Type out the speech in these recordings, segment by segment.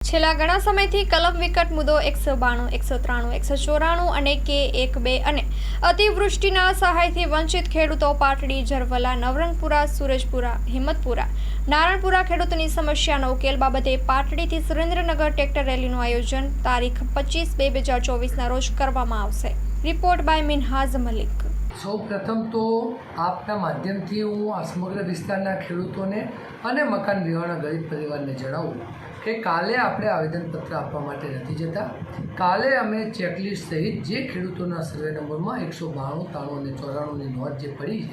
છેલ્લા ઘણા સમયથી કલમ વિકટ મુદ્દો 192, 193, 194 અને K12 અને અતિવૃષ્ટિના સહાયથી વંચિત ખેડૂતો પાટડી, જરવલા, નવરંગપુરા, સુરજપુરા, હિંમતપુરા, નારણપુરા ખેડૂતોની સમસ્યાનો ઉકેલ બાબતે પાટડીથી સુરેન્દ્રનગર ટ્રેક્ટર રેલીનું આયોજન તારીખ 25/2/2024ના રોજ કરવામાં આવશે. Report by Minhaj Malik. સૌ પ્રથમ તો આપના માધ્યમથી હું આ સમગ્ર વિસ્તારના ખેડૂતોને અને મકાન વિહોણા ગરીબ પરિવારને જણાવું કે કાલે આપણે આવેદનપત્ર આપવા માટે નથી જતા. કાલે અમે ચેકલિસ્ટ સહિત જે ખેડૂતોના સર્વે નંબરમાં 192, 93 અને 94ની નોંધ જે પડી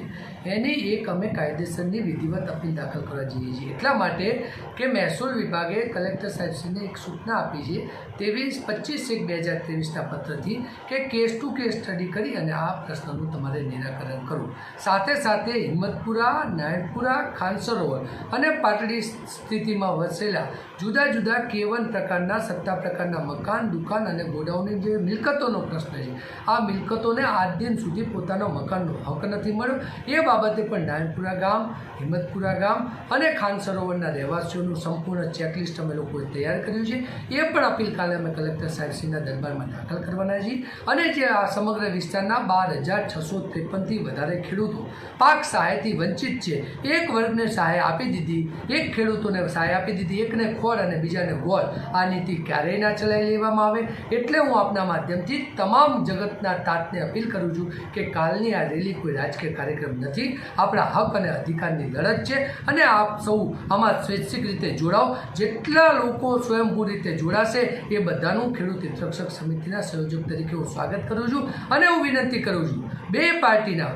છે એની એક અમે કાયદેસરની વિધિવત અપીલ દાખલ કરવા જઈએ છીએ. એટલા માટે કે મહેસૂલ વિભાગે કલેક્ટર સાહેબશ્રીને એક સૂચના આપી છે 25/1/2023ના પત્રથી કે કેસ ટુ કેસ સ્ટડી કરી અને આ પ્રશ્નનું તમારે નિરાકરણ કરવું. સાથે સાથે હિંમતપુરા, નાયણપુરા, ખાનસરોવર અને પાટડી સ્થિતિમાં વસેલા જુદા જુદા K1 પ્રકારના સત્તા પ્રકારના મકાન, દુકાન અને ગોડાઉનની જે મિલકતોનો પ્રશ્ન છે, આ મિલકતોને આજ દિન સુધી પોતાનો મકાનનો હક નથી મળ્યો. એ બાબતે પણ નાયણપુરા ગામ, હિંમતપુરા ગામ અને ખાનસરોવરના રહેવાસીઓનું સંપૂર્ણ ચેકલિસ્ટ અમે લોકોએ તૈયાર કર્યું છે. એ પણ અપીલ કાલે અમે કલેક્ટર સાહેબશ્રીના દરબારમાં દાખલ કરવાના છીએ. અને જે આ સમગ્ર વિસ્તારના 12,653થી વધારે ખેડૂતો પાક સહાયથી વંચિત છે, એક વર્ગને સહાય આપી દીધી, એક ખેડૂતોને સહાય આપી દીધી, એકને ખોળ અને બીજાને ગોળ, આ નીતિ ક્યારેય ના ચલાવી લેવામાં આવે. એટલે હું આપના માધ્યમથી તમામ જગતના તાતને અપીલ કરું છું કે કાલની આ રેલી કોઈ રાજકીય કાર્યક્રમ નથી, આપણા હક અને અધિકારની લડત છે. અને આપ સૌ આમાં સ્વૈચ્છિક રીતે જોડાઓ. જેટલા લોકો સ્વયંભૂ રીતે જોડાશે એ બધાનું ખેડૂત હિતરક્ષક સમિતિના સંયોજક તરીકે હું સ્વાગત કરું છું. અને હું વિનંતી કરું છું બે પાર્ટીના,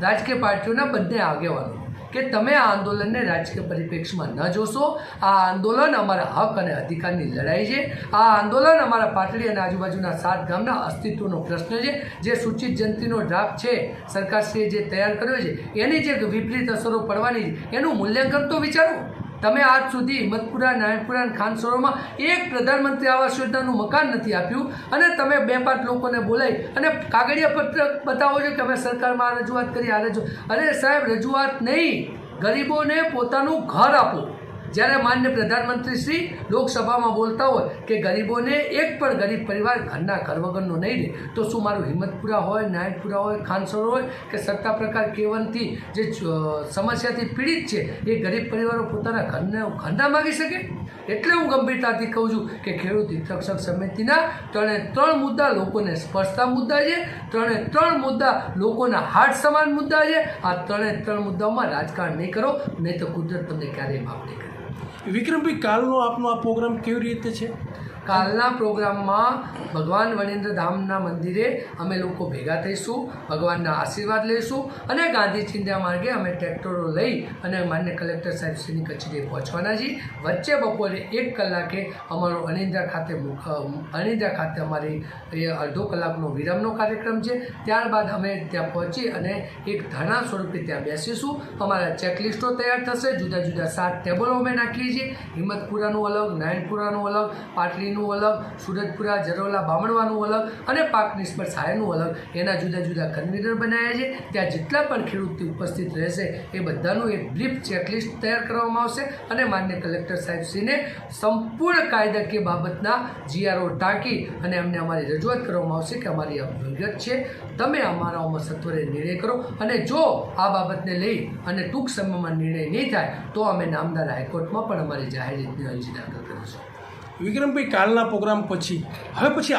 રાજકીય પાર્ટીઓના બંને આગેવાનો કે તમે આ આંદોલનને રાજકીય પરિપ્રેક્ષમાં ન જોશો. આ આંદોલન અમારા હક અને અધિકારની લડાઈ છે. આ આંદોલન અમારા પાટડી અને આજુબાજુના 7 ગામના અસ્તિત્વનો પ્રશ્ન છે. જે સૂચિત જંત્રીનો ડ્રાફ્ટ છે સરકારશ્રીએ જે તૈયાર કર્યો છે, એની જે વિપરીત અસરો પડવાની છે એનું મૂલ્યાંકન તો વિચારો. તમે આજ સુધી હિંમતપુરા, નાયણપુરા અને ખાનસરોવરમાં એક પ્રધાનમંત્રી આવાસ યોજનાનું મકાન નથી આપ્યું અને તમે 2-5 લોકોને બોલાવી અને કાગળિયા પત્ર બતાવો છો કે અમે સરકારમાં રજૂઆત કરી, આ રજૂઆત. અરે સાહેબ, રજૂઆત નહીં, ગરીબોને પોતાનું ઘર આપો. જ્યારે માન્ય પ્રધાનમંત્રી શ્રી લોકસભામાં બોલતા હોય કે ગરીબોને એક પણ ગરીબ પરિવાર ઘરના ઘર વગરનો નહીં રહે, તો શું મારું હિંમતપુરા હોય, નાયણપુરા હોય, ખાનસરોવર હોય કે સત્તા પ્રકાર K1થી જે સમસ્યાથી પીડિત છે એ ગરીબ પરિવારો પોતાના ઘરના માગી શકે? એટલે હું ગંભીરતાથી કહું છું કે ખેડૂત હિતરક્ષક સમિતિના 3 મુદ્દા લોકોને સ્પર્શતા મુદ્દા છે. 3 મુદ્દા લોકોના હાર્ટ સમાન મુદ્દા છે. આ 3 મુદ્દાઓમાં રાજકારણ નહીં કરો, નહીં તો કુદરત તમને ક્યારેય માફ નહીં કરે. વિક્રમભાઈ, કાલનો આપનો આ પ્રોગ્રામ કેવી રીતે છે? કાલના પ્રોગ્રામમાં ભગવાન વણેન્દ્ર ધામના મંદિરે અમે લોકો ભેગા થઈશું, ભગવાનના આશીર્વાદ લઈશું અને ગાંધી ચિંધ્યા માર્ગે અમે ટ્રેક્ટરો લઈ અને માન્ય કલેક્ટર સાહેબશ્રીની કચેરીએ પહોંચવાના છીએ. વચ્ચે બપોરે 1 કલાકે અમારો અણિંદ્રા ખાતે અમારી અડધો કલાકનો વિરામનો કાર્યક્રમ છે. ત્યારબાદ અમે ત્યાં પહોંચી અને એક ધરણા સ્વરૂપે ત્યાં બેસીશું. અમારા ચેકલિસ્ટો તૈયાર થશે. જુદા જુદા 7 ટેબલો અમે નાખીએ છીએ. હિંમતપુરાનું અલગ, નાયણપુરાનું અલગ, પાટડીનું અલગ, સુરજપુરા, જરોલા, બામણવાનું અલગ અને પાક નિષ્ફળ સહાયનું અલગ. એના જુદા જુદા કન્વીનર બનાવ્યા છે. ત્યાં જેટલા પણ ખેડૂત ઉપસ્થિત રહેશે એ બધાનું એક બ્રીફ ચેકલિસ્ટ તૈયાર કરવામાં આવશે અને માન્ય કલેક્ટર સાહેબશ્રીને સંપૂર્ણ કાયદાકીય બાબતના GRO ટાંકી અને અમને અમારી રજૂઆત કરવામાં આવશે કે અમારી આ વિગત છે, તમે અમારામાં સત્વરે નિર્ણય કરો. અને જો આ બાબતને લઈ અને ટૂંક સમયમાં નિર્ણય નહીં થાય તો અમે નામદાર હાઈકોર્ટમાં પણ અમારી જાહેર રીતની અરજી દાખલ કરીશું. વિક્રમભાઈ, કાલના પ્રોગ્રામ પછી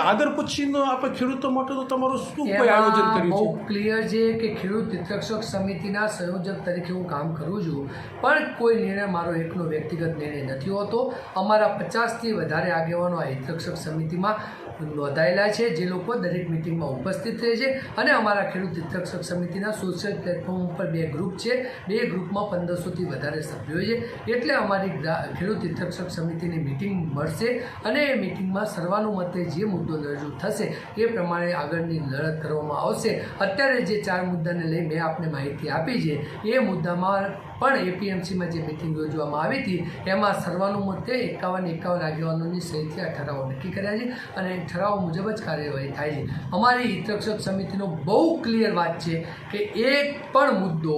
આગળ પછીનો આપણે ખેડૂતો માટે તો તમારું શું કોઈ આયોજન કર્યું છે? બહુ ક્લિયર છે કે ખેડૂત હિતરક્ષક સમિતિના સંયોજક તરીકે હું કામ કરું છું, પણ કોઈ નિર્ણય મારો એકનો વ્યક્તિગત નિર્ણય નથી હોતો. અમારા 50થી વધારે આગેવાનો આ હિતરક્ષક સમિતિમાં નોંધાયેલા છે, જે લોકો દરેક મિટિંગમાં ઉપસ્થિત રહે છે. અને અમારા ખેડૂત હિતરક્ષક સમિતિના સોશિયલ પ્લેટફોર્મ ઉપર 2 ગ્રુપ છે. 2 ગ્રુપમાં 1500થી વધારે સભ્યો છે. એટલે અમારી ખેડૂત હિતરક્ષક સમિતિની મિટિંગ મળશે અને એ મિટિંગમાં સર્વાનુમતે જે મુદ્દો રજૂ થશે એ પ્રમાણે આગળની લડત કરવામાં આવશે. અત્યારે જે 4 મુદ્દાને લઈ મેં આપને માહિતી આપી છે, એ મુદ્દામાં પણ APMCમાં જે મિટિંગ યોજવામાં આવી હતી એમાં સર્વાનુમતે 51 આગેવાનોની સહીથી આ ઠરાવો નક્કી કર્યા છે અને ઠરાવ મુજબ જ કાર્યવાહી થાય છે. અમારી હિતરક્ષક સમિતિનો બહુ ક્લિયર વાત છે કે એક પણ મુદ્દો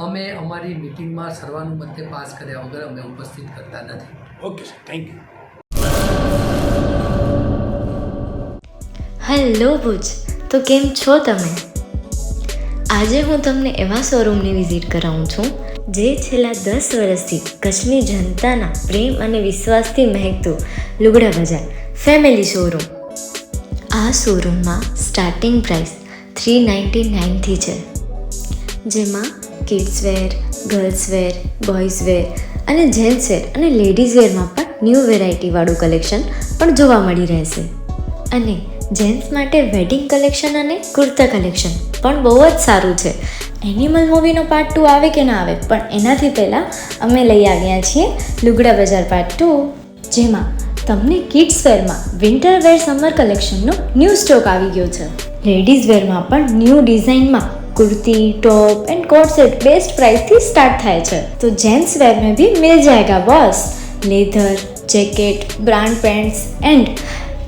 અમે અમારી મિટિંગમાં સર્વાનુમતે પાસ કર્યા વગર અમે ઉપસ્થિત કરતા નથી. Okay sir, thank you. Hello Bhuj, તો કેમ છો તમે? આજે હું તમને એવા શોરૂમની વિઝિટ કરાવું છું જે છેલ્લા 10 વર્ષથી કચ્છની જનતાના પ્રેમ અને વિશ્વાસથી મહેકતું લુગડા બજાર ફેમિલી શોરૂમ. આ શોરૂમમાં સ્ટાર્ટિંગ પ્રાઇસ 399થી છે, જેમાં kids wear, girls wear, boys wear અને જેન્ટ્સ વેર અને લેડીઝ વેરમાં પણ ન્યૂ વેરાયટીવાળું કલેક્શન પણ જોવા મળી રહેશે. અને જેન્ટ્સ માટે વેડિંગ કલેક્શન અને કુર્તા કલેક્શન પણ બહુ જ સારું છે. એનિમલ મૂવીનો પાર્ટ 2 આવે કે ના આવે, પણ એનાથી પહેલાં અમે લઈ આવ્યા છીએ લુગડા બજાર પાર્ટ 2, જેમાં તમને કિડ્સ વેરમાં વિન્ટર વેર સમર કલેક્શનનો ન્યૂ સ્ટોક આવી ગયો છે. લેડીઝ વેરમાં પણ ન્યૂ ડિઝાઇનમાં kurti, top and coat set best price थी स्टार्ट थाय छे. तो जेंट्स वेर में भी मिल जाएगा boss. Leather, jacket, brand pants and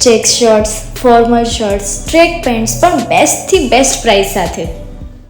check shirts, formal shirts, track pants पर बेस्ट थी बेस्ट प्राइस साथे.